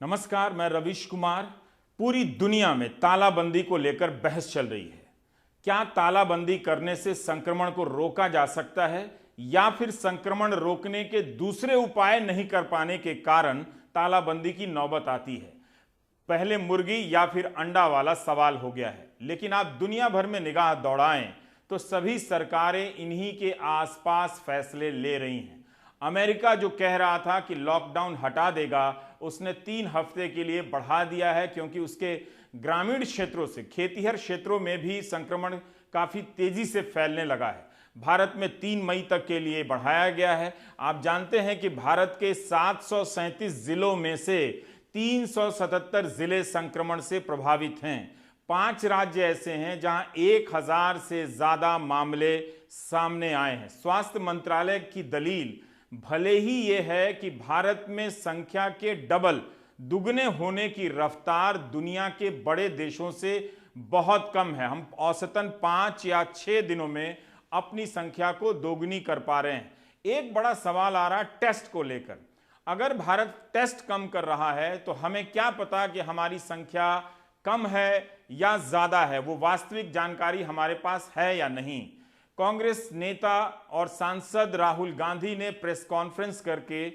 नमस्कार, मैं रविश कुमार। पूरी दुनिया में तालाबंदी को लेकर बहस चल रही है। क्या तालाबंदी करने से संक्रमण को रोका जा सकता है या फिर संक्रमण रोकने के दूसरे उपाय नहीं कर पाने के कारण तालाबंदी की नौबत आती है? पहले मुर्गी या फिर अंडा वाला सवाल हो गया है। लेकिन आप दुनिया भर में निगाह दौड़ाएं तो सभी सरकारें इन्हीं के आसपास फैसले ले रही हैं। अमेरिका जो कह रहा था कि लॉकडाउन हटा देगा, उसने 3 हफ्ते के लिए बढ़ा दिया है, क्योंकि उसके ग्रामीण क्षेत्रों से खेतीहर क्षेत्रों में भी संक्रमण काफी तेजी से फैलने लगा है। भारत में 3 मई तक के लिए बढ़ाया गया है। आप जानते हैं कि भारत के 737 जिलों में से 377 जिले संक्रमण से प्रभावित हैं। 5 राज्य ऐसे हैं जहां 1000 से ज्यादा मामले सामने आए हैं। स्वास्थ्य मंत्रालय की दलील भले ही ये है कि भारत में संख्या के डबल दुगने होने की रफ्तार दुनिया के बड़े देशों से बहुत कम है। हम औसतन 5 या 6 दिनों में अपनी संख्या को दोगुनी कर पा रहे हैं। एक बड़ा सवाल आ रहा है टेस्ट को लेकर। अगर भारत टेस्ट कम कर रहा है तो हमें क्या पता कि हमारी संख्या कम है या ज्यादा है? वो वास्तविक जानकारी हमारे पास है या नहीं? कांग्रेस नेता और सांसद राहुल गांधी ने प्रेस कॉन्फ्रेंस करके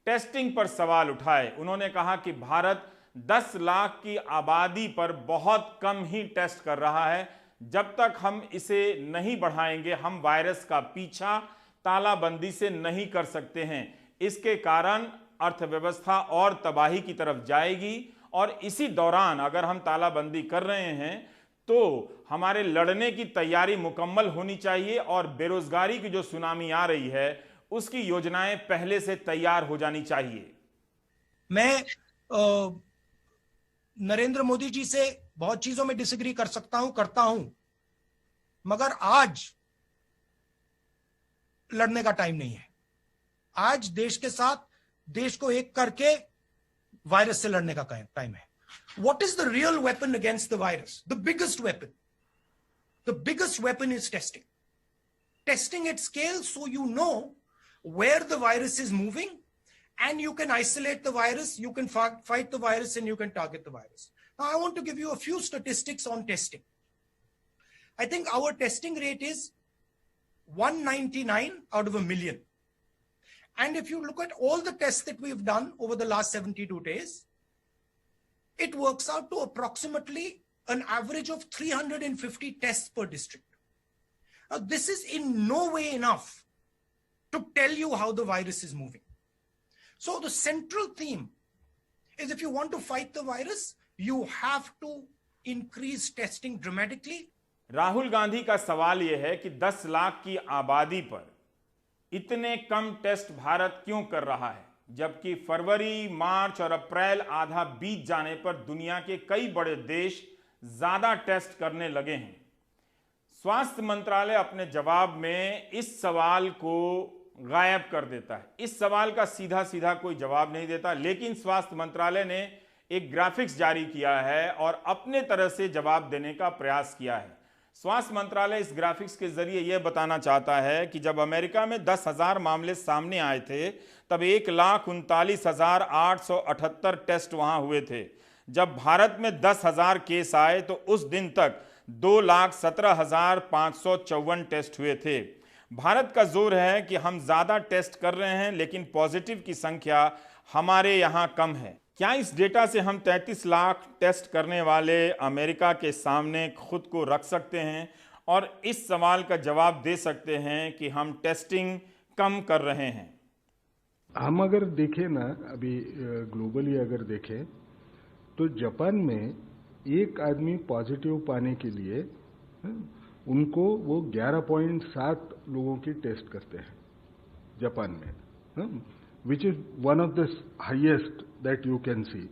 टेस्टिंग पर सवाल उठाए। उन्होंने कहा कि भारत 10 लाख की आबादी पर बहुत कम ही टेस्ट कर रहा है। जब तक हम इसे नहीं बढ़ाएंगे, हम वायरस का पीछा तालाबंदी से नहीं कर सकते हैं। इसके कारण अर्थव्यवस्था और तबाही की तरफ जाएगी। और इसी दौरान अगर हम तालाबंदी कर रहे हैं तो हमारे लड़ने की तैयारी मुकम्मल होनी चाहिए और बेरोजगारी की जो सुनामी आ रही है उसकी योजनाएं पहले से तैयार हो जानी चाहिए। मैं नरेंद्र मोदी जी से बहुत चीजों में डिसएग्री कर सकता हूं, करता हूं, मगर आज लड़ने का टाइम नहीं है। आज देश के साथ देश को एक करके वायरस से लड़ने का टाइम है। What is the real weapon against the virus? The biggest weapon. The biggest weapon is testing. Testing at scale so you know where the virus is moving and you can isolate the virus, you can fight the virus, and you can target the virus. Now, I want to give you a few statistics on testing. I think our testing rate is 199 out of a million. And if you look at all the tests that we've done over the last 72 days, it works out to approximately an average of 350 tests per district. Now, this is in no way enough to tell you how the virus is moving. So the central theme is, if you want to fight the virus, you have to increase testing dramatically. Rahul Gandhi का सवाल यह है कि 10 लाख की आबादी पर इतने कम test Bharat क्यों कर रहा है, जबकि फरवरी, मार्च और अप्रैल आधा बीत जाने पर दुनिया के कई बड़े देश ज्यादा टेस्ट करने लगे हैं। स्वास्थ्य मंत्रालय अपने जवाब में इस सवाल को गायब कर देता है। इस सवाल का सीधा सीधा कोई जवाब नहीं देता, लेकिन स्वास्थ्य मंत्रालय ने एक ग्राफिक्स जारी किया है और अपने तरह से जवाब देने का प्रयास किया है। स्वास्थ्य मंत्रालय इस ग्राफिक्स के जरिए यह बताना चाहता है कि जब अमेरिका में 10,000 मामले सामने आए थे तब 1,39,878 टेस्ट वहां हुए थे। जब भारत में 10,000 केस आए तो उस दिन तक 2,17,554 टेस्ट हुए थे। भारत का जोर है कि हम ज्यादा टेस्ट कर रहे हैं, लेकिन पॉजिटिव की संख्या हमारे यहां कम है। क्या इस डेटा से हम 33 लाख टेस्ट करने वाले अमेरिका के सामने खुद को रख सकते हैं और इस सवाल का जवाब दे सकते हैं कि हम टेस्टिंग कम कर रहे हैं? हम अगर देखें ना, अभी ग्लोबली अगर देखें तो जापान में एक आदमी पॉजिटिव पाने के लिए उनको वो 11.7 लोगों की टेस्ट करते हैं जापान में, which is one of the highest that you can see.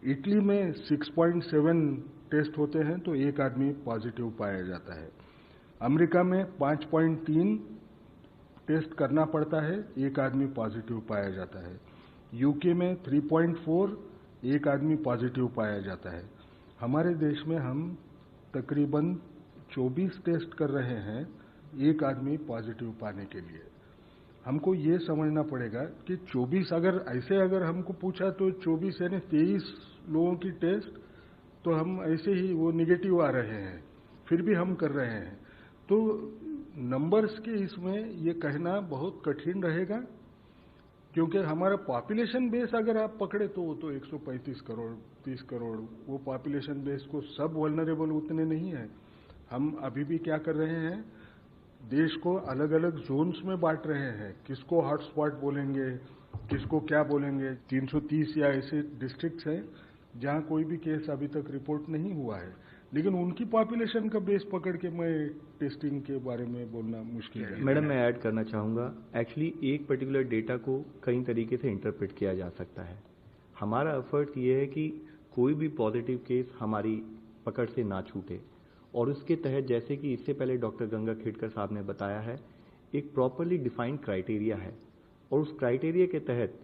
Italy में 6.7 टेस्ट होते हैं तो एक आदमी पॉजिटिव पाया जाता है। अमेरिका में 5.3 टेस्ट करना पड़ता है, एक आदमी पॉजिटिव पाया जाता है। यूके में 3.4 एक आदमी पॉजिटिव पाया जाता है। हमारे देश में हम तकरीबन 24 टेस्ट कर रहे हैं एक आदमी पॉजिटिव पाने के लिए। हमको ये समझना पड़ेगा कि 24 अगर हमको पूछा तो 24 यानी 23 लोगों की टेस्ट तो हम ऐसे ही वो निगेटिव आ रहे हैं, फिर भी हम कर रहे हैं। तो नंबर्स के इसमें ये कहना बहुत कठिन रहेगा, क्योंकि हमारा पॉपुलेशन बेस अगर आप पकड़े तो वो तो 135 करोड़ 30 करोड़, वो पॉपुलेशन बेस को सब वल्नरेबल उतने नहीं है। हम अभी भी क्या कर रहे हैं, देश को अलग अलग जोन्स में बांट रहे हैं, किसको हॉटस्पॉट बोलेंगे, किसको क्या बोलेंगे। 330 या ऐसे डिस्ट्रिक्ट्स हैं जहां कोई भी केस अभी तक रिपोर्ट नहीं हुआ है, लेकिन उनकी पॉपुलेशन का बेस पकड़ के मैं टेस्टिंग के बारे में बोलना मुश्किल है। मैडम, मैं ऐड करना चाहूँगा, एक्चुअली एक पर्टिकुलर डेटा को कई तरीके से इंटरप्रेट किया जा सकता है। हमारा एफर्ट ये है कि कोई भी पॉजिटिव केस हमारी पकड़ से ना छूटे, और उसके तहत जैसे कि इससे पहले डॉक्टर गंगा खेड़कर साहब ने बताया है, एक प्रॉपरली डिफाइंड क्राइटेरिया है, और उस क्राइटेरिया के तहत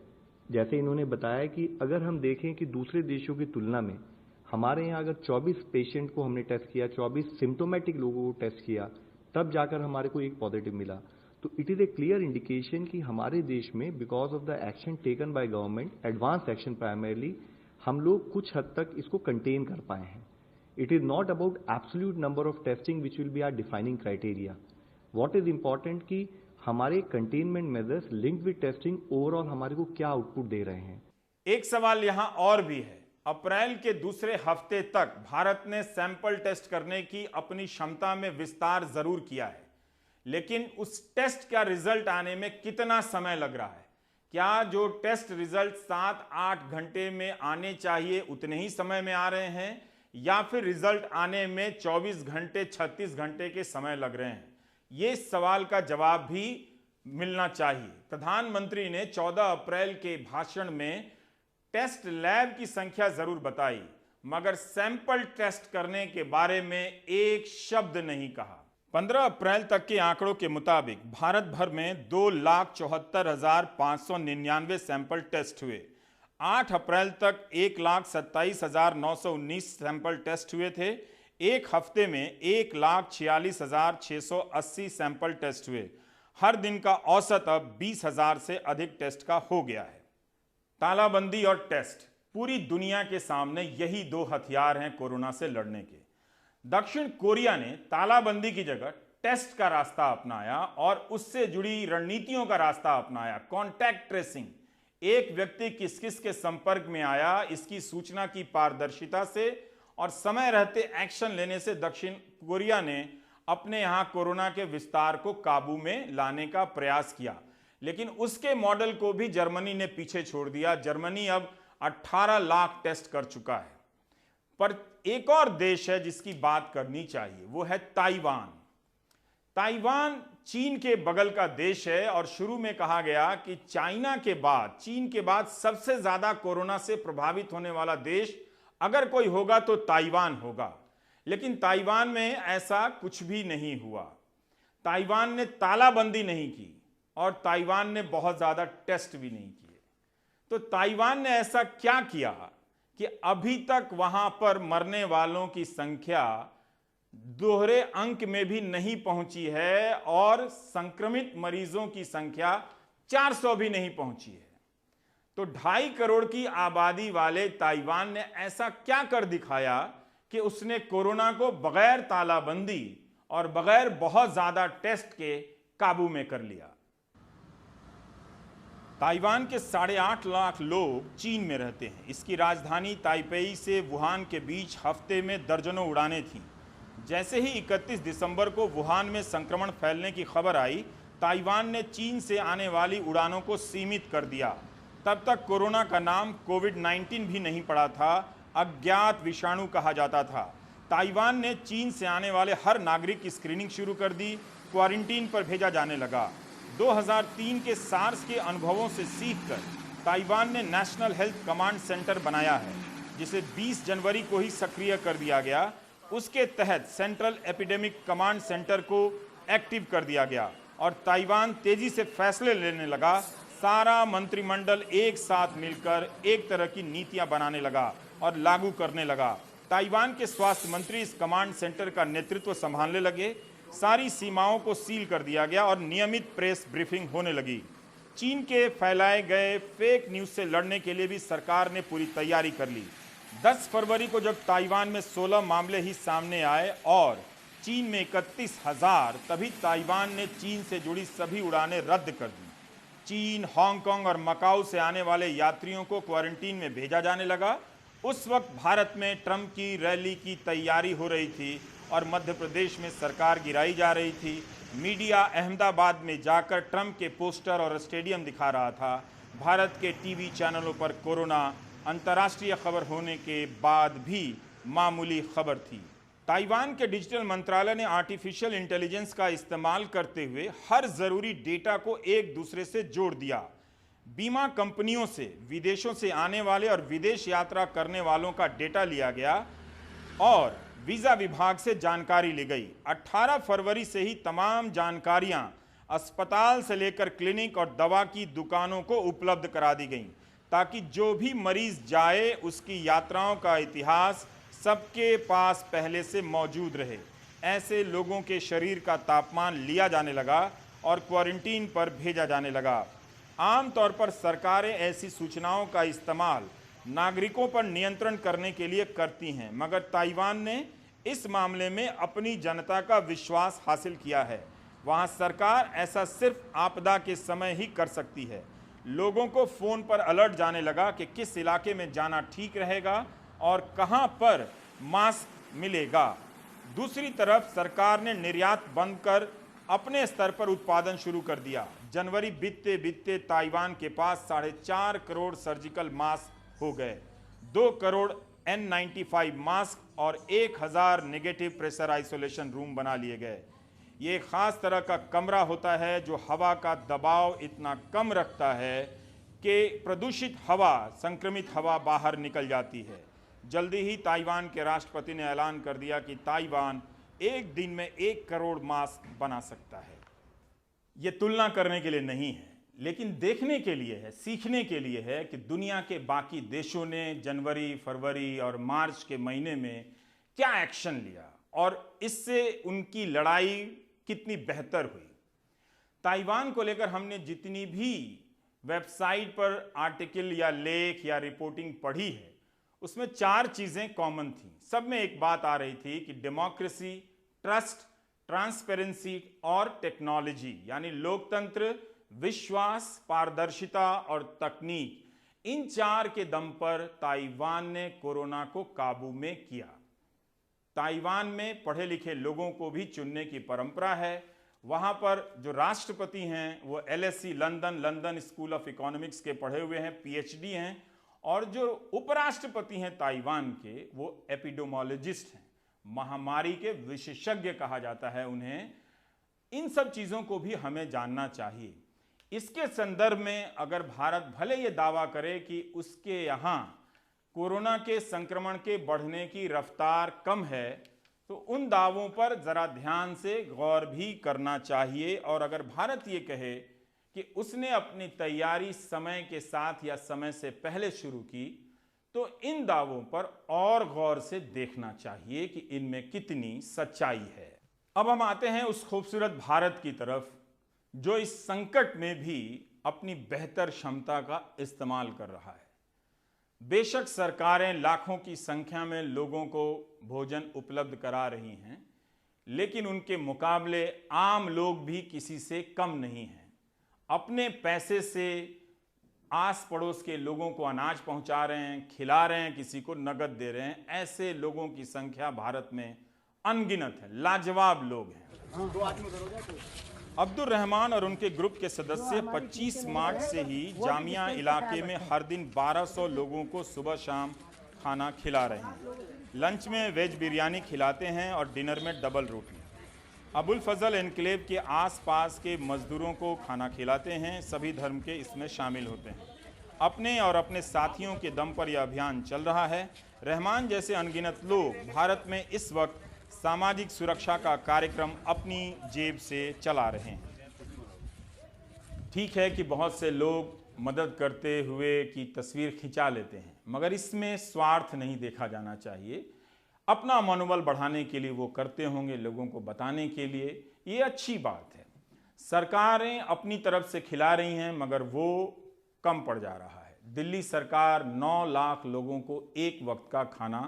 जैसे इन्होंने बताया कि अगर हम देखें कि दूसरे देशों की तुलना में हमारे यहाँ अगर 24 पेशेंट को हमने टेस्ट किया, 24 सिम्टोमेटिक लोगों को टेस्ट किया, तब जाकर हमारे को एक पॉजिटिव मिला, तो it is a clear indication कि हमारे देश में because of the action taken by government, advance action primarily, हम लोग कुछ हद तक इसको कंटेन कर पाए हैं। It is not about absolute number of testing which will be our defining criteria. What is important कि हमारे containment measures linked with testing overall हमारे को क्या आउटपुट दे रहे हैं। एक सवाल यहां और भी है। अप्रैल के दूसरे हफ्ते तक भारत ने सैंपल टेस्ट करने की अपनी क्षमता में विस्तार जरूर किया है, लेकिन उस टेस्ट का रिजल्ट आने में कितना समय लग रहा है? क्या जो टेस्ट रिजल्ट 7-8 घंटे में आने चाहिए उतने ही समय में आ रहे हैं, या फिर रिजल्ट आने में 24 घंटे 36 घंटे के समय लग रहे हैं? ये सवाल का जवाब भी मिलना चाहिए। प्रधानमंत्री ने 14 अप्रैल के भाषण में टेस्ट लैब की संख्या जरूर बताई, मगर सैंपल टेस्ट करने के बारे में एक शब्द नहीं कहा। 15 अप्रैल तक के आंकड़ों के मुताबिक भारत भर में 2,74,599 सैंपल टेस्ट हुए। 8 अप्रैल तक 1,27,919 सैंपल टेस्ट हुए थे। एक हफ्ते में 1,46,680 सैंपल टेस्ट हुए। हर दिन का औसत अब 20,000 से अधिक टेस्ट का हो गया है। तालाबंदी और टेस्ट, पूरी दुनिया के सामने यही दो हथियार हैं कोरोना से लड़ने के। दक्षिण कोरिया ने तालाबंदी की जगह टेस्ट का रास्ता अपनाया और उससे जुड़ी रणनीतियों का रास्ता अपनाया। कॉन्टैक्ट ट्रेसिंग, एक व्यक्ति किस किस के संपर्क में आया, इसकी सूचना की पारदर्शिता से और समय रहते एक्शन लेने से दक्षिण कोरिया ने अपने यहां कोरोना के विस्तार को काबू में लाने का प्रयास किया, लेकिन उसके मॉडल को भी जर्मनी ने पीछे छोड़ दिया। जर्मनी अब 18 लाख टेस्ट कर चुका है। पर एक और देश है जिसकी बात करनी चाहिए, वो है ताइवान। ताइवान चीन के बगल का देश है और शुरू में कहा गया कि चाइना के बाद, चीन के बाद सबसे ज्यादा कोरोना से प्रभावित होने वाला देश अगर कोई होगा तो ताइवान होगा, लेकिन ताइवान में ऐसा कुछ भी नहीं हुआ। ताइवान ने तालाबंदी नहीं की और ताइवान ने बहुत ज्यादा टेस्ट भी नहीं किए। तो ताइवान ने ऐसा क्या किया कि अभी तक वहां पर मरने वालों की संख्या दोहरे अंक में भी नहीं पहुंची है और संक्रमित मरीजों की संख्या 400 भी नहीं पहुंची है। तो 2.5 करोड़ की आबादी वाले ताइवान ने ऐसा क्या कर दिखाया कि उसने कोरोना को बगैर तालाबंदी और बगैर बहुत ज्यादा टेस्ट के काबू में कर लिया। ताइवान के 8.5 लाख लोग चीन में रहते हैं। इसकी राजधानी ताइपेई से वुहान के बीच हफ्ते में दर्जनों उड़ानें थीं। जैसे ही 31 दिसंबर को वुहान में संक्रमण फैलने की खबर आई, ताइवान ने चीन से आने वाली उड़ानों को सीमित कर दिया। तब तक कोरोना का नाम कोविड-19 भी नहीं पड़ा था, अज्ञात विषाणु कहा जाता था। ताइवान ने चीन से आने वाले हर नागरिक की स्क्रीनिंग शुरू कर दी, क्वारंटीन पर भेजा जाने लगा। 2003 के सार्स के अनुभवों से सीखकर ताइवान ने नेशनल हेल्थ कमांड सेंटर बनाया है, जिसे 20 जनवरी को ही सक्रिय कर दिया गया। उसके तहत सेंट्रल एपिडेमिक कमांड सेंटर को एक्टिव कर दिया गया और ताइवान तेजी से फैसले लेने लगा। सारा मंत्रिमंडल एक साथ मिलकर एक तरह की नीतियां बनाने लगा और लागू करने लगा। ताइवान के स्वास्थ्य मंत्री इस कमांड सेंटर का नेतृत्व संभालने लगे। सारी सीमाओं को सील कर दिया गया और नियमित प्रेस ब्रीफिंग होने लगी। चीन के फैलाए गए फेक न्यूज से लड़ने के लिए भी सरकार ने पूरी तैयारी कर ली। 10 फरवरी को जब ताइवान में 16 मामले ही सामने आए और चीन में 31,000, तभी ताइवान ने चीन से जुड़ी सभी उड़ानें रद्द कर दी। चीन, हांगकांग और मकाऊ से आने वाले यात्रियों को क्वारंटीन में भेजा जाने लगा। उस वक्त भारत में ट्रंप की रैली की तैयारी हो रही थी और मध्य प्रदेश में सरकार गिराई जा रही थी। मीडिया अहमदाबाद में जाकर ट्रंप के पोस्टर और स्टेडियम दिखा रहा था। भारत के टीवी चैनलों पर कोरोना अंतर्राष्ट्रीय खबर होने के बाद भी मामूली खबर थी। ताइवान के डिजिटल मंत्रालय ने आर्टिफिशियल इंटेलिजेंस का इस्तेमाल करते हुए हर जरूरी डेटा को एक दूसरे से जोड़ दिया। बीमा कंपनियों से विदेशों से आने वाले और विदेश यात्रा करने वालों का डेटा लिया गया और वीजा विभाग से जानकारी ली गई। 18 फरवरी से ही तमाम जानकारियां अस्पताल से लेकर क्लिनिक और दवा की दुकानों को उपलब्ध करा दी गई, ताकि जो भी मरीज जाए उसकी यात्राओं का इतिहास सबके पास पहले से मौजूद रहे। ऐसे लोगों के शरीर का तापमान लिया जाने लगा और क्वारंटीन पर भेजा जाने लगा। आमतौर पर सरकारें ऐसी सूचनाओं का इस्तेमाल नागरिकों पर नियंत्रण करने के लिए करती हैं, मगर ताइवान ने इस मामले में अपनी जनता का विश्वास हासिल किया है। वहां सरकार ऐसा सिर्फ आपदा के समय ही कर सकती है। लोगों को फोन पर अलर्ट जाने लगा कि किस इलाके में जाना ठीक रहेगा और कहां पर मास्क मिलेगा। दूसरी तरफ सरकार ने निर्यात बंद कर अपने स्तर पर उत्पादन शुरू कर दिया। जनवरी बीतते बीतते ताइवान के पास 4.5 करोड़ सर्जिकल मास्क हो गए, 2 करोड़ N95 मास्क और 1000 नेगेटिव प्रेशर आइसोलेशन रूम बना लिए गए। ये खास तरह का कमरा होता है जो हवा का दबाव इतना कम रखता है कि प्रदूषित हवा, संक्रमित हवा बाहर निकल जाती है। जल्दी ही ताइवान के राष्ट्रपति ने ऐलान कर दिया कि ताइवान एक दिन में 1 करोड़ मास्क बना सकता है। ये तुलना करने के लिए नहीं है, लेकिन देखने के लिए है, सीखने के लिए है कि दुनिया के बाकी देशों ने जनवरी, फरवरी और मार्च के महीने में क्या एक्शन लिया और इससे उनकी लड़ाई कितनी बेहतर हुई। ताइवान को लेकर हमने जितनी भी वेबसाइट पर आर्टिकल या लेख या रिपोर्टिंग पढ़ी है, उसमें 4 चीजें कॉमन थी। सब में एक बात आ रही थी कि डेमोक्रेसी, ट्रस्ट, ट्रांसपेरेंसी और टेक्नोलॉजी, यानी लोकतंत्र, विश्वास, पारदर्शिता और तकनीक, इन 4 के दम पर ताइवान ने कोरोना को काबू में किया। ताइवान में पढ़े लिखे लोगों को भी चुनने की परंपरा है। वहां पर जो राष्ट्रपति हैं वो LSE London school of economics के पढ़े हुए हैं, PhD हैं, और जो उपराष्ट्रपति हैं ताइवान के वो एपिडेमियोलॉजिस्ट हैं, महामारी के विशेषज्ञ कहा जाता है उन्हें। इन सब चीजों को भी हमें जानना चाहिए। इसके संदर्भ में अगर भारत भले ये दावा करे कि उसके यहाँ कोरोना के संक्रमण के बढ़ने की रफ्तार कम है, तो उन दावों पर जरा ध्यान से गौर भी करना चाहिए। और अगर भारत ये कहे कि उसने अपनी तैयारी समय के साथ या समय से पहले शुरू की, तो इन दावों पर और गौर से देखना चाहिए कि इनमें कितनी सच्चाई है। अब हम आते हैं उस खूबसूरत भारत की तरफ जो इस संकट में भी अपनी बेहतर क्षमता का इस्तेमाल कर रहा है। बेशक सरकारें लाखों की संख्या में लोगों को भोजन उपलब्ध करा रही हैं, लेकिन उनके मुकाबले आम लोग भी किसी से कम नहीं हैं। अपने पैसे से आस पड़ोस के लोगों को अनाज पहुंचा रहे हैं, खिला रहे हैं, किसी को नगद दे रहे हैं। ऐसे लोगों की संख्या भारत में अनगिनत है, लाजवाब लोग हैं। अब्दुल रहमान और उनके ग्रुप के सदस्य 25 मार्च से ही जामिया इलाके में हर दिन 1200 लोगों को सुबह शाम खाना खिला रहे हैं। लंच में वेज बिरयानी खिलाते हैं और डिनर में डबल रोटी। अबुल फजल एनक्लेव के आसपास के मजदूरों को खाना खिलाते हैं। सभी धर्म के इसमें शामिल होते हैं। अपने और अपने साथियों के दम पर यह अभियान चल रहा है। रहमान जैसे अनगिनत लोग भारत में इस वक्त सामाजिक सुरक्षा का कार्यक्रम अपनी जेब से चला रहे हैं। ठीक है कि बहुत से लोग मदद करते हुए की तस्वीर खिंचा लेते हैं, मगर इसमें स्वार्थ नहीं देखा जाना चाहिए। अपना मनोबल बढ़ाने के लिए वो करते होंगे, लोगों को बताने के लिए, ये अच्छी बात है। सरकारें अपनी तरफ से खिला रही हैं मगर वो कम पड़ जा रहा है। दिल्ली सरकार 9 लाख लोगों को एक वक्त का खाना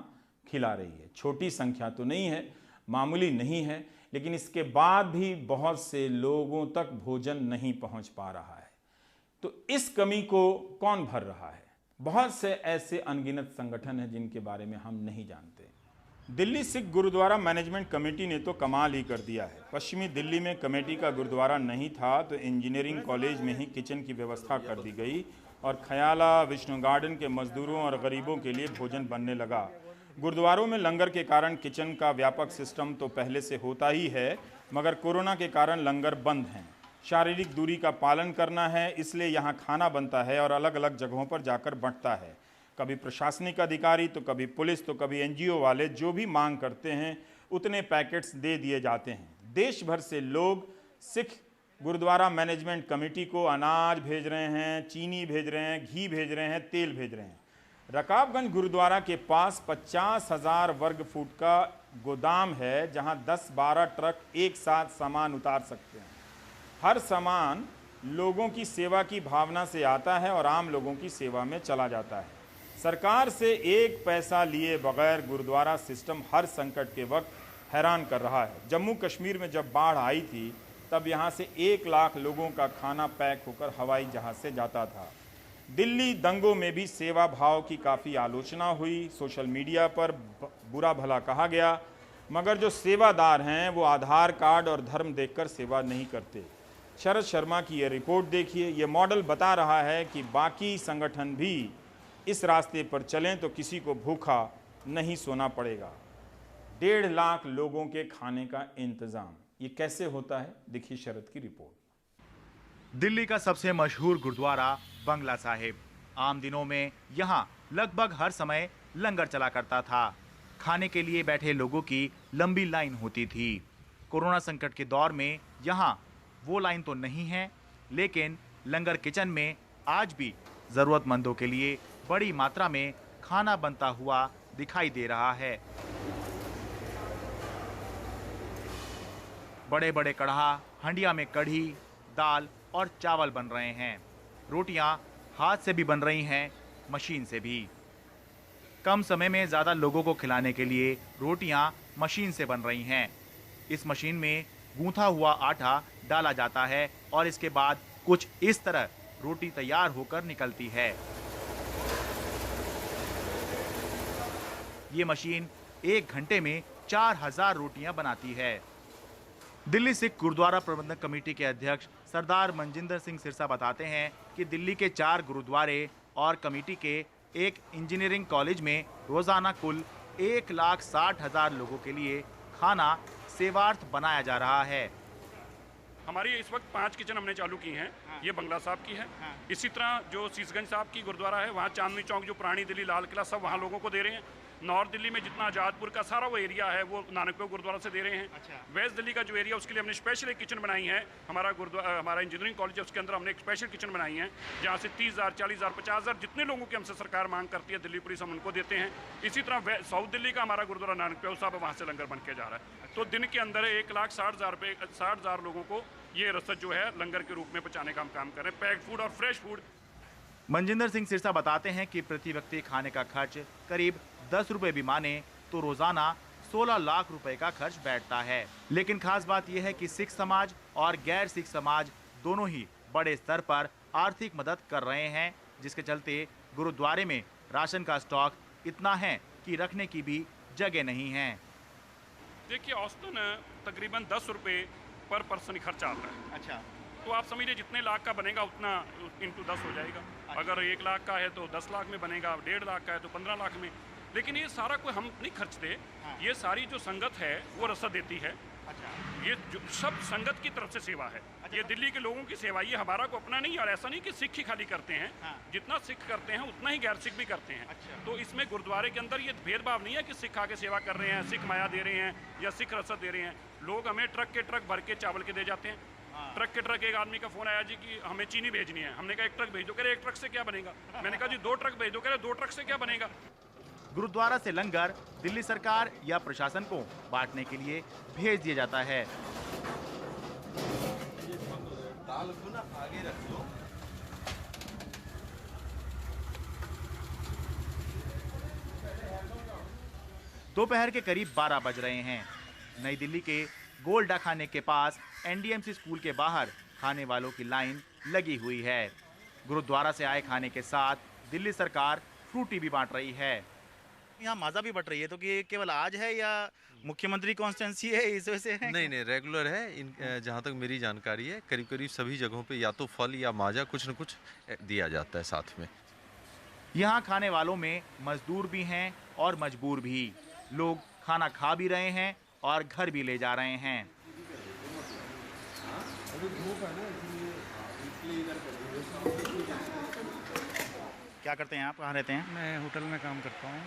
खिला रही है। छोटी संख्या तो नहीं है, मामूली नहीं है, लेकिन इसके बाद भी बहुत से लोगों तक भोजन नहीं पहुंच पा रहा है। तो इस कमी को कौन भर रहा है? बहुत से ऐसे अनगिनत संगठन हैं जिनके बारे में हम नहीं जानते। दिल्ली सिख गुरुद्वारा मैनेजमेंट कमेटी ने तो कमाल ही कर दिया है। पश्चिमी दिल्ली में कमेटी का गुरुद्वारा नहीं था तो इंजीनियरिंग कॉलेज में ही किचन की व्यवस्था कर दी गई और खयाला, विष्णु गार्डन के मजदूरों और गरीबों के लिए भोजन बनने लगा। गुरुद्वारों में लंगर के कारण किचन का व्यापक सिस्टम तो पहले से होता ही है, मगर कोरोना के कारण लंगर बंद हैं। शारीरिक दूरी का पालन करना है, इसलिए यहाँ खाना बनता है और अलग अलग जगहों पर जाकर बंटता है। कभी प्रशासनिक अधिकारी तो कभी पुलिस तो कभी एनजीओ वाले जो भी मांग करते हैं उतने पैकेट्स दे दिए जाते हैं। देश भर से लोग सिख गुरुद्वारा मैनेजमेंट कमेटी को अनाज भेज रहे हैं, चीनी भेज रहे हैं, घी भेज रहे हैं, तेल भेज रहे हैं। रकाबगंज गुरुद्वारा के पास 50,000 वर्ग फुट का गोदाम है जहां 10-12 ट्रक एक साथ सामान उतार सकते हैं। हर सामान लोगों की सेवा की भावना से आता है और आम लोगों की सेवा में चला जाता है। सरकार से एक पैसा लिए बगैर गुरुद्वारा सिस्टम हर संकट के वक्त हैरान कर रहा है। जम्मू कश्मीर में जब बाढ़ आई थी तब यहाँ से 1 लाख लोगों का खाना पैक होकर हवाई जहाज से जाता था। दिल्ली दंगों में भी सेवा भाव की काफ़ी आलोचना हुई, सोशल मीडिया पर बुरा भला कहा गया, मगर जो सेवादार हैं वो आधार कार्ड और धर्म देखकर सेवा नहीं करते। शरद शर्मा की ये रिपोर्ट देखिए, ये मॉडल बता रहा है कि बाकी संगठन भी इस रास्ते पर चलें तो किसी को भूखा नहीं सोना पड़ेगा। 1.5 लाख लोगों के खाने का इंतजाम ये कैसे होता है, देखिए शरद की रिपोर्ट। दिल्ली का सबसे मशहूर गुरुद्वारा बंगला साहिब। आम दिनों में यहाँ लगभग हर समय लंगर चला करता था। खाने के लिए बैठे लोगों की लंबी लाइन होती थी। कोरोना संकट के दौर में यहाँ वो लाइन तो नहीं है, लेकिन लंगर किचन में आज भी जरूरतमंदों के लिए बड़ी मात्रा में खाना बनता हुआ दिखाई दे रहा है। बड़े बड़े कढ़ा, हंडिया में कढ़ी, दाल और चावल बन रहे हैं। रोटियां हाथ से भी बन रही हैं, मशीन से भी। कम समय में ज़्यादा लोगों को खिलाने के लिए रोटियां मशीन से बन रही हैं। इस मशीन में गूंथा हुआ आटा डाला जाता है और इसके बाद कुछ इस तरह रोटी तैयार होकर निकलती है। ये मशीन 1 घंटे में 4000 रोटियां बनाती है। दिल्ली सिख गुरुद्वारा प्रबंधक कमेटी के अध्यक्ष सरदार मनजिंदर सिंह सिरसा बताते हैं कि दिल्ली के 4 गुरुद्वारे और कमेटी के एक इंजीनियरिंग कॉलेज में रोजाना कुल 1,60,000 लोगों के लिए खाना सेवार्थ बनाया जा रहा है। हमारी इस वक्त 5 किचन हमने चालू की हैं। ये बंगला साहब की है। इसी तरह जो शीशगंज साहब की गुरुद्वारा है, वहाँ चांदनी चौक, जो पुरानी दिल्ली, लाल किला, सब वहाँ लोगों को दे रहे हैं। नॉर्थ दिल्ली में जितना आजादपुर का सारा वो एरिया है वो नानकदेव गुरुद्वारा से दे रहे हैं। वेस्ट दिल्ली का जो एरिया, उसके लिए हमने स्पेशल एक किचन बनाई है। हमारा इंजीनियरिंग कॉलेज है, उसके अंदर हमने एक स्पेशल किचन बनाई है जहाँ से 30,000, 40,000, 50,000 जितने लोगों की हमसे सरकार मांग करती है, दिल्ली पुलिस हम उनको देते हैं। इसी तरह साउथ दिल्ली का हमारा गुरुद्वारा नानकदेव साहब, वहाँ से लंगर बन के जा रहा है। तो दिन के अंदर 1,60,000 लोगों को ये रसद जो है लंगर के रूप में पहुँचाने का हम काम कर रहे हैं, पैक्ड फूड और फ्रेश फूड। मनजिंदर सिंह सिरसा बताते हैं कि प्रति व्यक्ति खाने का खर्च करीब 10 रुपए भी माने तो रोजाना 16 लाख रुपए का खर्च बैठता है। लेकिन खास बात यह है कि सिख समाज और गैर सिख समाज दोनों ही बड़े स्तर पर आर्थिक मदद कर रहे हैं, जिसके चलते गुरुद्वारे में राशन का स्टॉक इतना है कि रखने की भी जगह नहीं है। देखिए, औसतन तकरीबन 10 रुपये पर पर्सन खर्चा आता है। अच्छा, तो आप समझिए जितने लाख का बनेगा उतना इंटू 10 हो जाएगा। अगर 1 लाख का है तो 10 लाख में बनेगा, 1.5 लाख का है तो 15 लाख में। लेकिन ये सारा कोई हम नहीं खर्चते। ये सारी जो संगत है वो रसद देती है। ये जो सब संगत की तरफ से सेवा है। ये दिल्ली के लोगों की सेवा, ये हमारा को अपना नहीं। और ऐसा नहीं कि सिख ही खाली करते हैं। जितना सिख करते हैं उतना ही गैर सिख भी करते हैं। तो इसमें गुरुद्वारे के अंदर ये भेदभाव नहीं है कि सिख आके सेवा कर रहे हैं, सिख माया दे रहे हैं या सिख रसद दे रहे हैं। लोग हमें ट्रक के ट्रक भर के चावल के दे जाते हैं। ट्रक के ट्रक, एक आदमी का फोन आया जी कि हमें चीनी भेजनी है। हमने कहा 1 ट्रक भेज दो। कह रहे 1 ट्रक से क्या बनेगा? मैंने कहा जी 2 ट्रक भेज दो। कह रहे 2 ट्रक से क्या बनेगा? गुरुद्वारा से लंगर दिल्ली सरकार या प्रशासन को बांटने के लिए भेज दिया जाता है। दोपहर के करीब 12 बज रहे हैं। नई दिल्ली के गोल्डा खाने के पास एनडीएमसी स्कूल के बाहर खाने वालों की लाइन लगी हुई है। गुरुद्वारा से आए खाने के साथ दिल्ली सरकार फ्रूटी भी बांट रही है। यहाँ माजा भी बट रही है, तो कि केवल आज है या मुख्यमंत्री कॉन्स्टिट्यूंसी है इस वजह से है? नहीं, रेगुलर है। जहाँ तक मेरी जानकारी है, करीब करीब सभी जगहों पे या तो फल या माजा कुछ न कुछ दिया जाता है साथ में। यहाँ खाने वालों में मजदूर भी हैं और मजबूर भी। लोग खाना खा भी रहे हैं और घर भी ले जा रहे हैं। क्या करते हैं आप, कहाँ रहते हैं? मैं होटल में काम करता हूँ।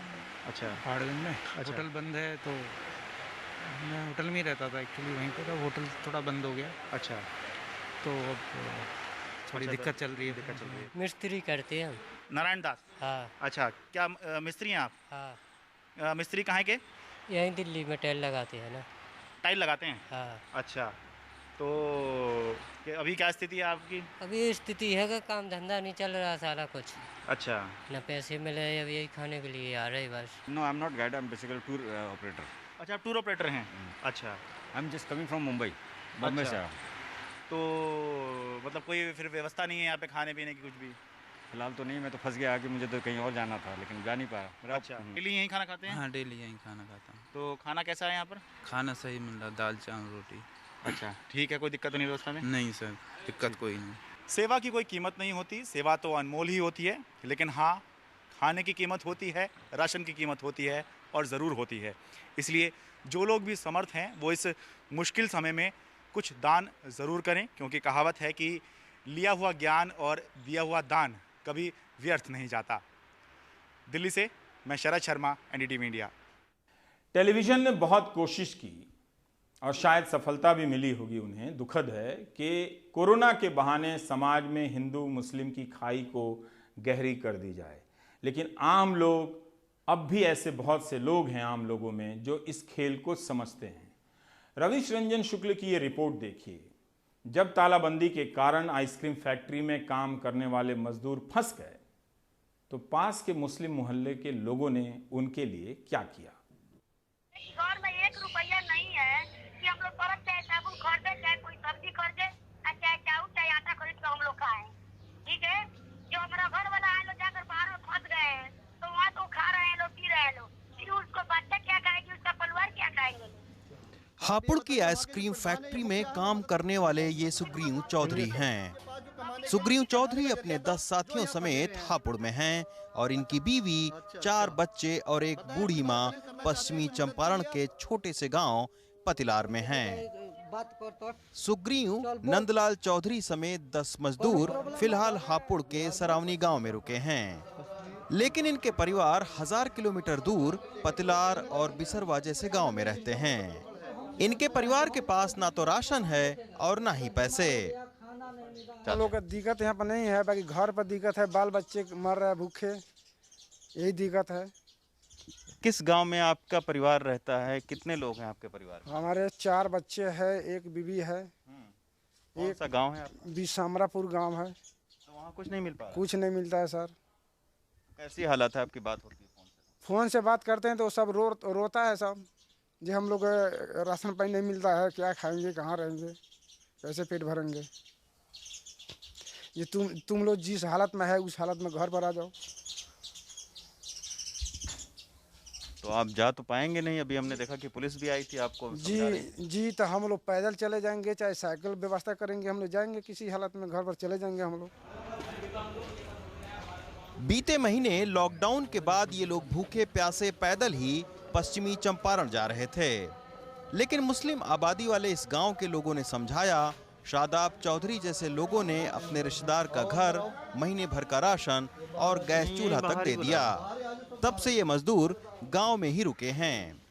अच्छा, पहाड़गंज में। होटल बंद है तो मैं होटल में ही रहता था एक्चुअली, वहीं पर। अब होटल थोड़ा बंद हो गया। अच्छा, तो अब थोड़ी दिक्कत चल रही है। मिस्त्री करते हैं हम। नारायण दास। हाँ। अच्छा, क्या मिस्त्री हैं आप? हाँ। मिस्त्री कहाँ के? यहीं दिल्ली में टाइल लगाते हैं ना। टाइल लगाते हैं? हाँ। अच्छा, तो अभी क्या स्थिति है आपकी? अभी स्थिति है कि काम धंधा नहीं चल रहा सारा कुछ। अच्छा, ना पैसे मिले, अब यही खाने के लिए आ रहे बस। No, I'm not guide. I'm basically tour operator. अच्छा, आप टूर ऑपरेटर हैं? अच्छा, I'm just coming from Mumbai. Bombay से आया। तो मतलब कोई फिर व्यवस्था नहीं है यहाँ पे खाने पीने की कुछ भी? फिलहाल तो नहीं, मैं तो फंस गया कि मुझे तो कहीं और जाना था, लेकिन जा नहीं पाया। अच्छा, डेली यहीं खाना खाते हैं? हाँ, डेली यहीं खाना खाता हूँ। तो खाना कैसा है यहाँ पर? खाना सही मिल रहा, दाल चावल रोटी। अच्छा, ठीक है, कोई दिक्कत तो नहीं व्यवस्था में? नहीं सर, दिक्कत कोई नहीं। सेवा की कोई कीमत नहीं होती, सेवा तो अनमोल ही होती है, लेकिन हाँ, खाने की कीमत होती है, राशन की कीमत होती है और ज़रूर होती है। इसलिए जो लोग भी समर्थ हैं वो इस मुश्किल समय में कुछ दान ज़रूर करें, क्योंकि कहावत है कि लिया हुआ ज्ञान और दिया हुआ दान कभी व्यर्थ नहीं जाता। दिल्ली से मैं Sharad Sharma, NDTV India. Television ने बहुत कोशिश की और शायद सफलता भी मिली होगी उन्हें। दुखद है कि कोरोना के बहाने समाज में हिंदू मुस्लिम की खाई को गहरी कर दी जाए, लेकिन आम लोग, अब भी ऐसे बहुत से लोग हैं आम लोगों में जो इस खेल को समझते हैं। रविश रंजन शुक्ल की ये रिपोर्ट देखिए। जब तालाबंदी के कारण आइसक्रीम फैक्ट्री में काम करने वाले मजदूर फंस गए तो पास के मुस्लिम मोहल्ले के लोगों ने उनके लिए क्या किया। घर में 1 रुपया नहीं है कि हम लोग परत चाहे साबुन खरीदे, चाहे कोई सब्जी खरीदे, चाहे चाउर चाहे आटा खरीद कर हम लोग खाएं। ठीक है, जो हमारा घर वाला है लोग जाकर बाहर में फंस गए हैं, तो वहाँ तो खा रहे हैं लोग, पी रहे हैं लोग, फिर उसको बच्चा क्या खाएगी, उसका परिवार क्या खाएंगे। हापुड़ की आइसक्रीम फैक्ट्री में काम करने वाले ये सुग्रीव चौधरी हैं। सुग्रीव चौधरी अपने 10 साथियों समेत हापुड़ में हैं और इनकी बीवी, 4 बच्चे और एक बूढ़ी मां पश्चिमी चंपारण के छोटे से गांव पतिलार में हैं। सुग्रीव नंदलाल चौधरी समेत 10 मजदूर फिलहाल हापुड़ के सरावनी गांव में रुके हैं, लेकिन इनके परिवार 1000 किलोमीटर दूर पतिलार और बिसरवा जैसे गांव में रहते हैं। इनके परिवार के पास ना तो राशन है और ना ही पैसे। लोग का दिक्कत यहाँ पर नहीं है, बाकी घर पर दिक्कत है, बाल बच्चे मर रहे हैं भूखे, यही दिक्कत है। किस गांव में आपका परिवार रहता है? कितने लोग हैं आपके परिवार में? हमारे 4 बच्चे हैं, एक बीवी है। कौन सा गांव है आपका? बिसामरापुर गांव है। तो वहाँ कुछ नहीं मिल पा रहा? कुछ नहीं मिलता है सर। कैसी हालत है आपकी? बात होती है फोन से बात करते हैं तो सब रोता है सब, जी हम लोग राशन पानी नहीं मिलता है, क्या खाएंगे, कहाँ रहेंगे, कैसे पेट भरेंगे। ये तुम लोग जिस हालत में है उस हालत में घर पर आ जाओ। तो आप जा तो पाएंगे नहीं? अभी हमने देखा कि पुलिस भी आई थी आपको जी तो हम लोग पैदल चले जाएंगे, चाहे साइकिल व्यवस्था करेंगे, हम लोग जाएंगे किसी हालत में, घर पर चले जाएंगे हम लोग। बीते महीने लॉकडाउन के बाद ये लोग भूखे प्यासे पैदल ही पश्चिमी चंपारण जा रहे थे, लेकिन मुस्लिम आबादी वाले इस गांव के लोगों ने समझाया। शादाब चौधरी जैसे लोगों ने अपने रिश्तेदार का घर, महीने भर का राशन और गैस चूल्हा तक दे दिया। तब से ये मजदूर गांव में ही रुके हैं,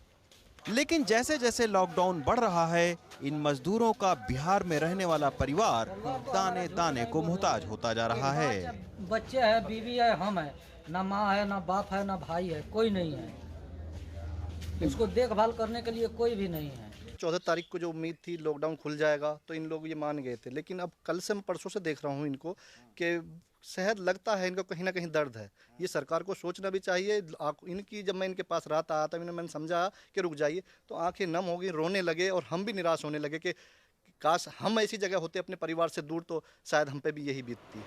लेकिन जैसे जैसे लॉकडाउन बढ़ रहा है, इन मजदूरों का बिहार में रहने वाला परिवार दाने दाने को मोहताज होता जा रहा है। बच्चे हैं, बीवी है, हम है, ना माँ है, ना बाप है, ना भाई है, कोई नहीं है। इसको देखभाल करने के लिए कोई भी नहीं है। 14 तारीख को जो उम्मीद थी लॉकडाउन खुल जाएगा तो इन लोग ये मान गए थे, लेकिन अब कल से मैं परसों से देख रहा हूँ इनको कि शायद लगता है इनको कहीं ना कहीं दर्द है। ये सरकार को सोचना भी चाहिए। इनकी जब मैं इनके पास रात आया था मैंने समझा कि रुक जाइए, तो आंखें नम हो गई, रोने लगे और हम भी निराश होने लगे कि काश हम ऐसी जगह होते अपने परिवार से दूर तो शायद हम पे भी यही बीतती।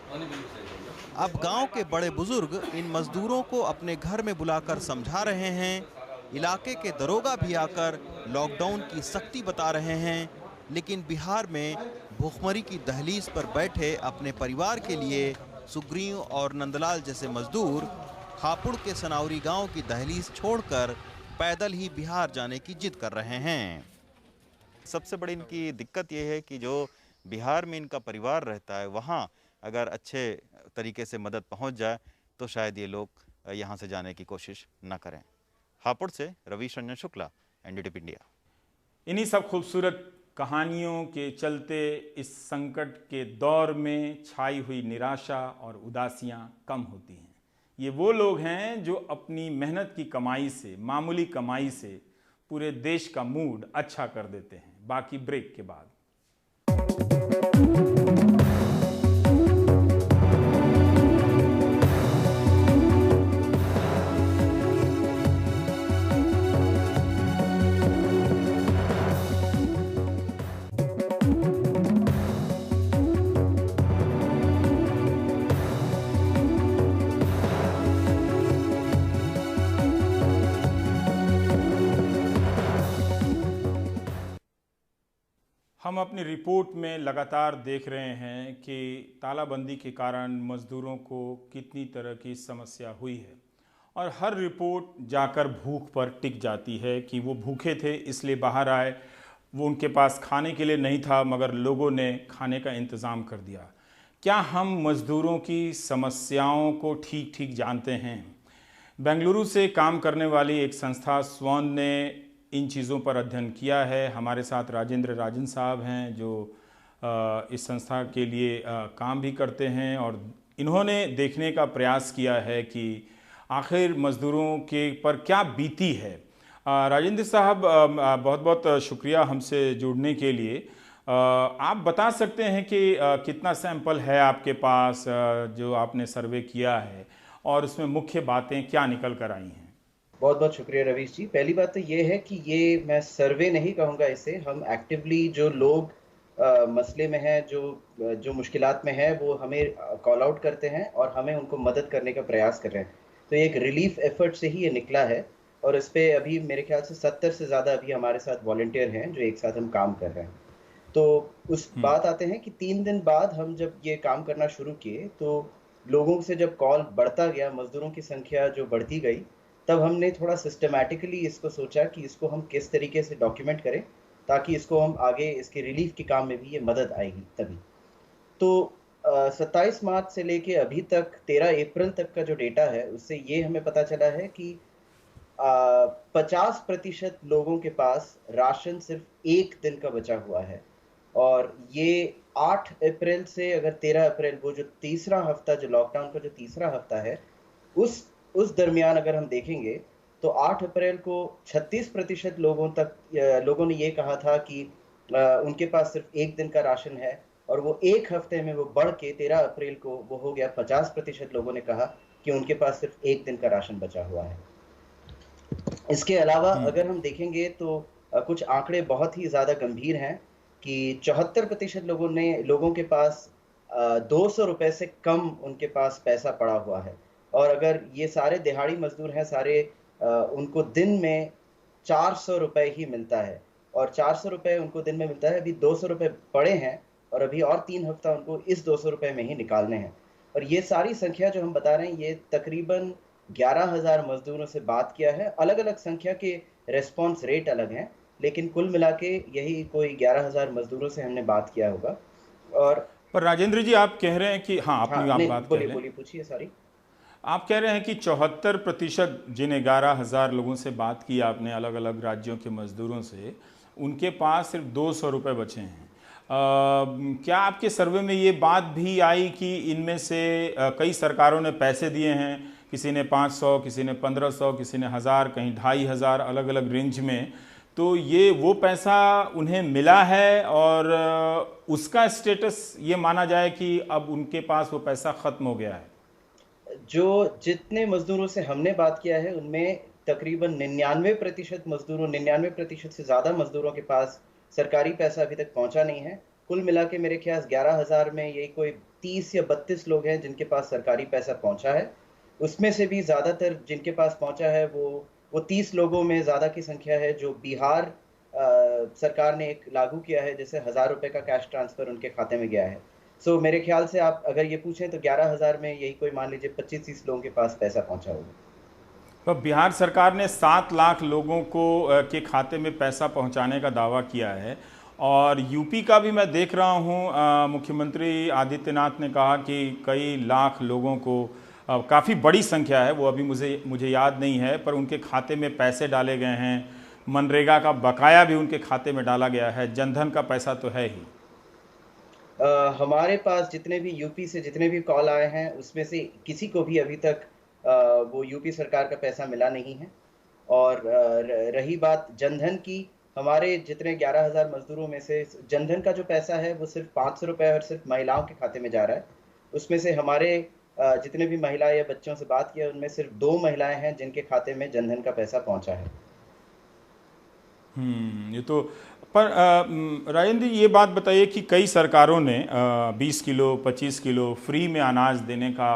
अब गांव के बड़े बुजुर्ग इन मजदूरों को अपने घर में बुलाकर समझा रहे हैं। इलाके के दरोगा भी आकर लॉकडाउन की सख्ती बता रहे हैं, लेकिन बिहार में भूखमरी की दहलीज पर बैठे अपने परिवार के लिए सुग्रीव और नंदलाल जैसे मजदूर हापुड़ के सनावरी गांव की दहलीज छोड़कर पैदल ही बिहार जाने की जिद कर रहे हैं। सबसे बड़ी इनकी दिक्कत यह है कि जो बिहार में इनका परिवार रहता है वहाँ अगर अच्छे तरीके से मदद पहुँच जाए तो शायद ये लोग यहाँ से जाने की कोशिश न करें। हापुड़ से रवीश रंजन शुक्ला, एनडीटीवी इंडिया। इन्हीं सब खूबसूरत कहानियों के चलते इस संकट के दौर में छाई हुई निराशा और उदासियां कम होती हैं। ये वो लोग हैं जो अपनी मेहनत की कमाई से, मामूली कमाई से पूरे देश का मूड अच्छा कर देते हैं। बाकी ब्रेक के बाद। हम अपनी रिपोर्ट में लगातार देख रहे हैं कि तालाबंदी के कारण मज़दूरों को कितनी तरह की समस्या हुई है और हर रिपोर्ट जाकर भूख पर टिक जाती है कि वो भूखे थे इसलिए बाहर आए, वो उनके पास खाने के लिए नहीं था मगर लोगों ने खाने का इंतज़ाम कर दिया। क्या हम मज़दूरों की समस्याओं को ठीक ठीक जानते हैं? बेंगलुरु से काम करने वाली एक संस्था स्वर्ण ने इन चीज़ों पर अध्ययन किया है। हमारे साथ राजेंद्र राजन साहब हैं जो इस संस्था के लिए काम भी करते हैं और इन्होंने देखने का प्रयास किया है कि आखिर मज़दूरों के पर क्या बीती है। राजेंद्र साहब बहुत बहुत शुक्रिया हमसे जुड़ने के लिए। आप बता सकते हैं कि कितना सैंपल है आपके पास जो आपने सर्वे किया है और उसमें मुख्य बातें क्या निकल कर आई हैं? बहुत बहुत शुक्रिया रवीश जी। पहली बात तो ये है कि ये मैं सर्वे नहीं कहूँगा इसे, हम एक्टिवली जो लोग मसले में हैं, जो मुश्किलात में है, वो हमें कॉल आउट करते हैं और हमें उनको मदद करने का प्रयास कर रहे हैं। तो एक रिलीफ एफर्ट से ही ये निकला है और इस पर अभी मेरे ख्याल से 70 से ज़्यादा अभी हमारे साथ वॉलंटियर हैं जो एक साथ हम काम कर रहे हैं। तो उस बात आते हैं कि 3 दिन बाद हम जब ये काम करना शुरू किए तो लोगों से जब कॉल बढ़ता गया, मज़दूरों की संख्या जो बढ़ती गई, तब हमने थोड़ा सिस्टमैटिकली इसको सोचा कि इसको हम किस तरीके से डॉक्यूमेंट करें ताकि इसको हम आगे इसके रिलीफ के काम में भी ये मदद आएगी तभी। तो 27 मार्च से लेके अभी तक 13 अप्रैल तक का जो डेटा है उससे ये हमें पता चला है कि 50% लोगों के पास राशन सिर्फ 1 दिन का बचा हुआ है और ये 8 अप्रैल से अगर 13 अप्रैल वो जो तीसरा हफ्ता, जो लॉकडाउन का जो तीसरा हफ्ता है, उस दरमियान अगर हम देखेंगे तो 8 अप्रैल को 36% लोगों ने ये कहा था कि उनके पास सिर्फ 1 दिन का राशन है और वो एक हफ्ते में वो बढ़ के 13 अप्रैल को वो हो गया 50% लोगों ने कहा कि उनके पास सिर्फ 1 दिन का राशन बचा हुआ है। इसके अलावा अगर हम देखेंगे तो कुछ आंकड़े बहुत ही ज़्यादा गंभीर हैं कि 74% लोगों के पास 200 रुपये से कम उनके पास पैसा पड़ा हुआ है और अगर ये सारे दिहाड़ी मजदूर हैं सारे, उनको दिन में 400 रुपये ही मिलता है और 400 रुपये उनको दिन में मिलता है। अभी 200 रुपये पड़े हैं और अभी और 3 हफ्ता उनको इस 200 रुपये में ही निकालने हैं। और ये सारी संख्या जो हम बता रहे हैं ये तकरीबन 11,000 मजदूरों से बात किया है। अलग अलग संख्या के रेस्पॉन्स रेट अलग हैं लेकिन कुल मिला के यही कोई 11,000 मजदूरों से हमने बात किया होगा। और पर राजेंद्र जी आप कह रहे हैं कि आप बात बोलिए पूछिए। सॉरी, आप कह रहे हैं कि 74% जिन 11,000 लोगों से बात की आपने अलग अलग राज्यों के मजदूरों से, उनके पास सिर्फ 200 रुपये बचे हैं। क्या आपके सर्वे में ये बात भी आई कि इनमें से कई सरकारों ने पैसे दिए हैं, किसी ने 500, किसी ने 1500, किसी ने 1000, कहीं 2500, अलग अलग रेंज में, तो ये वो पैसा उन्हें मिला है और उसका स्टेटस ये माना जाए कि अब उनके पास वो पैसा खत्म हो गया है? जो जितने मजदूरों से हमने बात किया है उनमें तकरीबन 99% मजदूरों, 99% से ज़्यादा मजदूरों के पास सरकारी पैसा अभी तक पहुंचा नहीं है। कुल मिला के मेरे ख्याल 11,000 में यही कोई 30 या 32 लोग हैं जिनके पास सरकारी पैसा पहुंचा है। उसमें से भी ज़्यादातर जिनके पास पहुंचा है वो 30 लोगों में ज़्यादा की संख्या है जो बिहार सरकार ने एक लागू किया है, जैसे 1,000 रुपये का कैश ट्रांसफ़र उनके खाते में गया है। सो मेरे ख्याल से आप अगर ये पूछें तो 11,000 में यही कोई मान लीजिए 25-30 लोगों के पास पैसा पहुंचा होगा। तो बिहार सरकार ने 7 लाख लोगों को के खाते में पैसा पहुंचाने का दावा किया है और यूपी का भी मैं देख रहा हूं, मुख्यमंत्री आदित्यनाथ ने कहा कि कई लाख लोगों को, काफ़ी बड़ी संख्या है वो, अभी मुझे याद नहीं है, पर उनके खाते में पैसे डाले गए हैं। मनरेगा का बकाया भी उनके खाते में डाला गया है, जनधन का पैसा तो है ही। हमारे पास जितने भी यूपी से जितने भी कॉल आए हैं उसमें से किसी को भी अभी तक वो यूपी सरकार का पैसा मिला नहीं है। और रही बात जनधन की, हमारे जितने 11,000 मजदूरों में से जनधन का जो पैसा है वो सिर्फ 500 रुपये और सिर्फ महिलाओं के खाते में जा रहा है। उसमें से हमारे जितने भी महिला या बच्चों से बात किया उनमें सिर्फ 2 महिलाएं हैं जिनके खाते में जनधन का पैसा पहुंचा है। ये तो, पर राजेंद्र जी ये बात बताइए कि कई सरकारों ने 20 किलो 25 किलो फ्री में अनाज देने का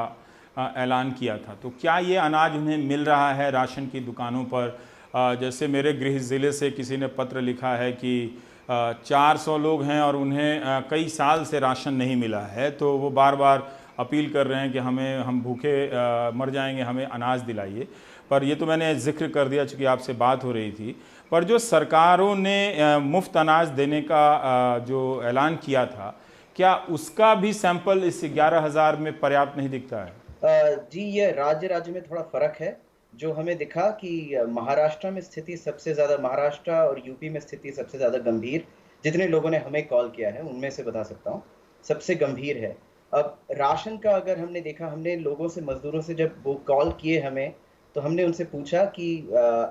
ऐलान किया था, तो क्या ये अनाज उन्हें मिल रहा है राशन की दुकानों पर? जैसे मेरे गृह ज़िले से किसी ने पत्र लिखा है कि 400 लोग हैं और उन्हें कई साल से राशन नहीं मिला है, तो वो बार बार अपील कर रहे हैं कि हम भूखे मर जाएंगे, हमें अनाज दिलाइए। पर ये तो मैंने जिक्र कर दिया चूँकि आपसे बात हो रही थी, पर जो सरकारों ने मुफ्त अनाज देने का जो ऐलान किया था, क्या उसका भी सैंपल इस 11,000 में पर्याप्त नहीं दिखता है? जी, ये राज्य में थोड़ा फर्क है। जो हमें दिखा कि महाराष्ट्र में स्थिति सबसे ज़्यादा, महाराष्ट्र और यूपी में स्थिति सबसे ज़्यादा गंभीर, जितने लोगों ने हमें कॉल किया है उनमें से बता सकता हूँ सबसे गंभीर है। अब राशन का अगर हमने देखा, हमने लोगों से, मजदूरों से जब वो कॉल किए हमें, तो हमने उनसे पूछा कि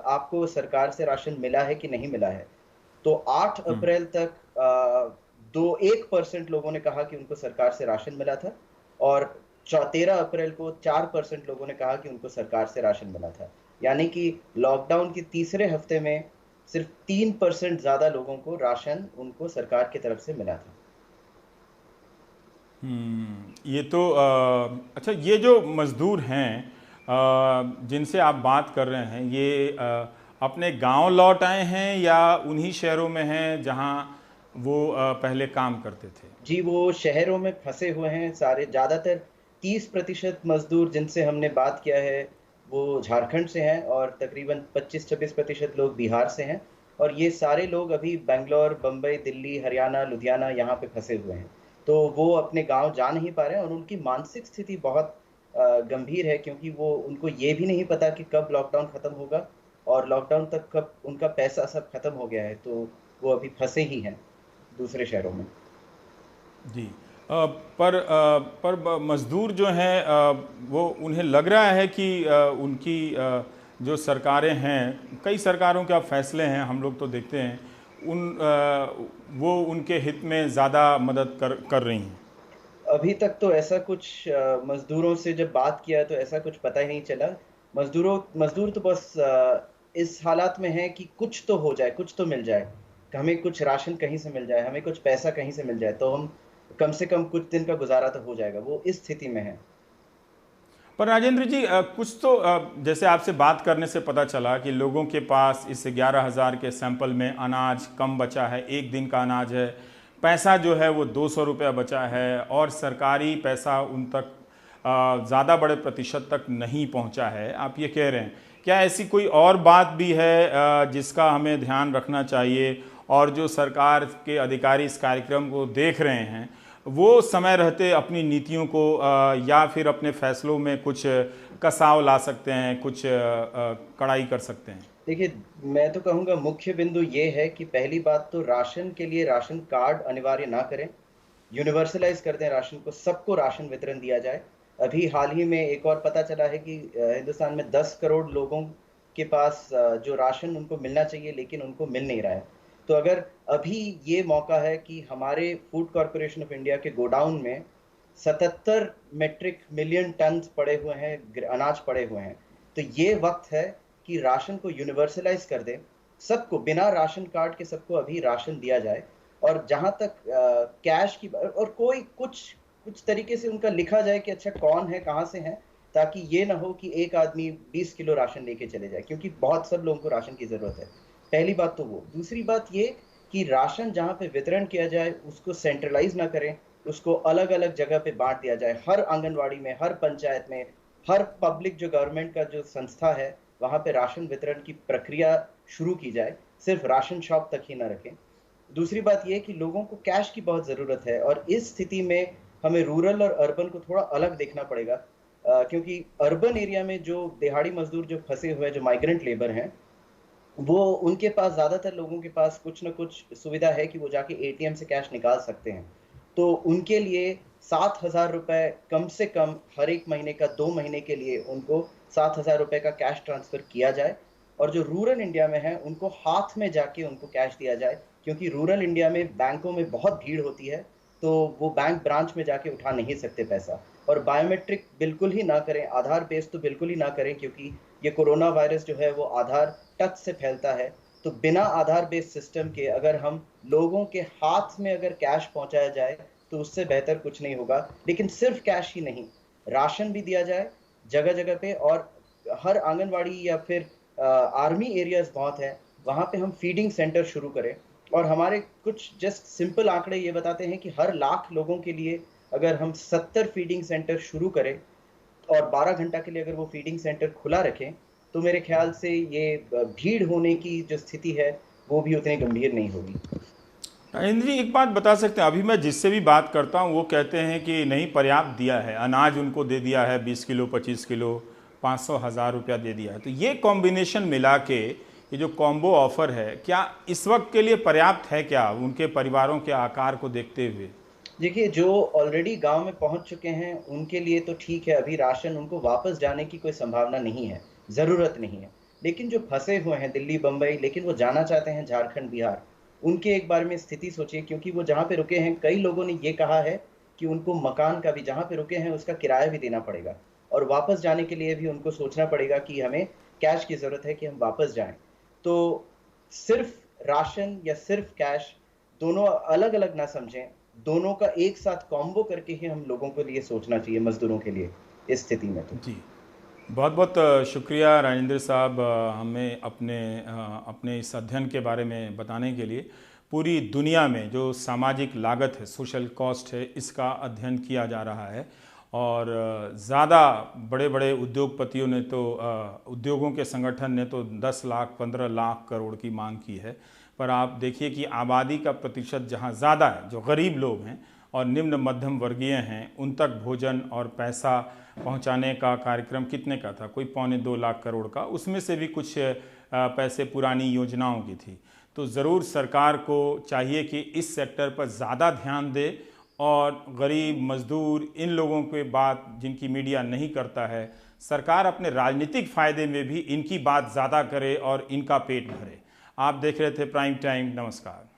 आपको सरकार से राशन मिला है कि नहीं मिला है। तो 8 अप्रैल तक 1% लोगों ने कहा कि उनको सरकार से राशन मिला था और 13 अप्रैल को 4% लोगों ने कहा कि उनको सरकार से राशन मिला था। यानी कि लॉकडाउन के तीसरे हफ्ते में सिर्फ 3% ज़्यादा लोगों को राशन उनको सरकार की तरफ से मिला था। ये तो अच्छा, ये जो मजदूर हैं जिनसे आप बात कर रहे हैं, ये अपने गांव लौट आए हैं या उन्हीं शहरों में हैं जहां वो पहले काम करते थे? जी, वो शहरों में फंसे हुए हैं सारे। ज़्यादातर 30% मजदूर जिनसे हमने बात किया है वो झारखंड से हैं और तकरीबन 25-26% लोग बिहार से हैं। और ये सारे लोग अभी बेंगलोर, बम्बई, दिल्ली, हरियाणा, लुधियाना यहाँ पे फंसे हुए हैं। तो वो अपने गांव जा नहीं पा रहे हैं और उनकी मानसिक स्थिति बहुत गंभीर है, क्योंकि वो उनको ये भी नहीं पता कि कब लॉकडाउन ख़त्म होगा और लॉकडाउन तक कब उनका पैसा सब खत्म हो गया है। तो वो अभी फंसे ही हैं दूसरे शहरों में। जी, पर मजदूर जो हैं वो, उन्हें लग रहा है कि उनकी जो सरकारें हैं, कई सरकारों के अब फैसले हैं हम लोग तो देखते हैं, वो उनके हित में ज़्यादा मदद कर रही हैं। अभी तक तो ऐसा कुछ, मजदूरों से जब बात किया तो ऐसा कुछ पता ही नहीं चला। मजदूर तो बस इस हालात में है कि कुछ तो हो जाए, कुछ तो मिल जाए, हमें कुछ राशन कहीं से मिल जाए, हमें कुछ पैसा कहीं से मिल जाए, तो हम कम से कम कुछ दिन का गुजारा तो हो जाएगा। वो इस स्थिति में है। पर राजेंद्र जी, कुछ तो जैसे आपसे बात करने से पता चला कि लोगों के पास इस 11,000 के सैंपल में अनाज कम बचा है, एक दिन का अनाज है, पैसा जो है वो 200 रुपया बचा है और सरकारी पैसा उन तक ज़्यादा बड़े प्रतिशत तक नहीं पहुंचा है, आप ये कह रहे हैं। क्या ऐसी कोई और बात भी है जिसका हमें ध्यान रखना चाहिए और जो सरकार के अधिकारी इस कार्यक्रम को देख रहे हैं वो समय रहते अपनी नीतियों को या फिर अपने फैसलों में कुछ कसाव ला सकते हैं, कुछ कड़ाई कर सकते हैं? देखिए, मैं तो कहूँगा मुख्य बिंदु ये है कि पहली बात तो राशन के लिए राशन कार्ड अनिवार्य ना करें, यूनिवर्सलाइज कर दें राशन को, सबको राशन वितरण दिया जाए। अभी हाल ही में एक और पता चला है कि हिंदुस्तान में 10 करोड़ लोगों के पास जो राशन उनको मिलना चाहिए लेकिन उनको मिल नहीं रहा है। तो अगर अभी ये मौका है कि हमारे फूड कॉरपोरेशन ऑफ इंडिया के गोडाउन में 77 मेट्रिक मिलियन टन पड़े हुए हैं, अनाज पड़े हुए हैं, तो ये वक्त है कि राशन को यूनिवर्सलाइज कर दें, सबको बिना राशन कार्ड के सबको अभी राशन दिया जाए। और जहां तक कैश की और कोई कुछ तरीके से उनका लिखा जाए कि अच्छा कौन है, कहां से है, ताकि ये ना हो कि एक आदमी 20 किलो राशन लेके चले जाए, क्योंकि बहुत सब लोगों को राशन की जरूरत है। पहली बात तो वो। दूसरी बात ये कि राशन जहां पे वितरण किया जाए उसको सेंट्रलाइज ना करें, उसको अलग अलग जगह पे बांट दिया जाए। हर आंगनवाड़ी में, हर पंचायत में, हर पब्लिक जो गवर्नमेंट का जो संस्था है वहां पे राशन वितरण की प्रक्रिया शुरू की जाए, सिर्फ राशन शॉप तक ही ना रखें। दूसरी बात यह कि लोगों को कैश की बहुत ज़रूरत है और इस स्थिति में हमें रूरल और अर्बन को थोड़ा अलग देखना पड़ेगा, क्योंकि अर्बन एरिया में जो दिहाड़ी मजदूर जो फंसे हुए जो माइग्रेंट लेबर हैं, वो उनके पास ज़्यादातर लोगों के पास कुछ ना कुछ सुविधा है कि वो जाके एटीएम से कैश निकाल सकते हैं। तो उनके लिए 7,000 रुपये कम से कम हर एक महीने का 2 महीने के लिए उनको 7,000 रुपये का कैश ट्रांसफ़र किया जाए। और जो रूरल इंडिया में है उनको हाथ में जाके उनको कैश दिया जाए, क्योंकि रूरल इंडिया में बैंकों में बहुत भीड़ होती है, तो वो बैंक ब्रांच में जाके उठा नहीं सकते पैसा। और बायोमेट्रिक बिल्कुल ही ना करें, आधार बेस तो बिल्कुल ही ना करें, क्योंकि ये कोरोना वायरस जो है वो आधार टच से फैलता है। तो बिना आधार बेस्ड सिस्टम के अगर हम लोगों के हाथ में अगर कैश पहुंचाया जाए तो उससे बेहतर कुछ नहीं होगा। लेकिन सिर्फ कैश ही नहीं, राशन भी दिया जाए जगह जगह पे, और हर आंगनवाड़ी या फिर आर्मी एरियाज बहुत है वहाँ पे हम फीडिंग सेंटर शुरू करें। और हमारे कुछ जस्ट सिंपल आंकड़े ये बताते हैं कि हर लाख लोगों के लिए अगर हम 70 फीडिंग सेंटर शुरू करें और 12 घंटा के लिए अगर वो फीडिंग सेंटर खुला रखें, तो मेरे ख्याल से ये भीड़ होने की जो स्थिति है वो भी उतनी गंभीर नहीं होगी। राजेंद्र जी, एक बात बता सकते हैं, अभी मैं जिससे भी बात करता हूँ वो कहते हैं कि नहीं पर्याप्त दिया है, अनाज उनको दे दिया है 20 किलो 25 किलो 500,000 रुपया दे दिया है। तो ये कॉम्बिनेशन मिला के ये जो कॉम्बो ऑफर है, क्या इस वक्त के लिए पर्याप्त है क्या उनके परिवारों के आकार को देखते हुए? देखिए, जो ऑलरेडी गांव में पहुंच चुके हैं उनके लिए तो ठीक है, अभी राशन उनको वापस जाने की कोई संभावना नहीं है, ज़रूरत नहीं है। लेकिन जो फंसे हुए हैं दिल्ली बम्बई, लेकिन वो जाना चाहते हैं झारखंड बिहार, उनके एक बार में स्थिति सोचिए, क्योंकि वो जहाँ पे रुके हैं, कई लोगों ने ये कहा है कि उनको मकान का भी, जहाँ पे रुके हैं उसका किराया भी देना पड़ेगा, और वापस जाने के लिए भी उनको सोचना पड़ेगा कि हमें कैश की ज़रूरत है कि हम वापस जाएं। तो सिर्फ राशन या सिर्फ कैश, दोनों अलग अलग ना समझें, दोनों का एक साथ कॉम्बो करके ही हम लोगों के लिए सोचना चाहिए, मजदूरों के लिए इस स्थिति में। तो जी, बहुत बहुत शुक्रिया राजेंद्र साहब, हमें अपने इस अध्ययन के बारे में बताने के लिए। पूरी दुनिया में जो सामाजिक लागत है, सोशल कॉस्ट है, इसका अध्ययन किया जा रहा है, और ज़्यादा बड़े बड़े उद्योगपतियों ने तो उद्योगों के संगठन ने तो 10 लाख 15 लाख करोड़ की मांग की है। पर आप देखिए कि आबादी का प्रतिशत जहाँ ज़्यादा है, जो गरीब लोग हैं और निम्न मध्यम वर्गीय हैं, उन तक भोजन और पैसा पहुंचाने का कार्यक्रम कितने का था? कोई 1.25 लाख करोड़ का, उसमें से भी कुछ पैसे पुरानी योजनाओं की थी। तो ज़रूर सरकार को चाहिए कि इस सेक्टर पर ज़्यादा ध्यान दे, और गरीब मजदूर, इन लोगों के बात जिनकी मीडिया नहीं करता है, सरकार अपने राजनीतिक फ़ायदे में भी इनकी बात ज़्यादा करे और इनका पेट भरे। आप देख रहे थे प्राइम टाइम, नमस्कार।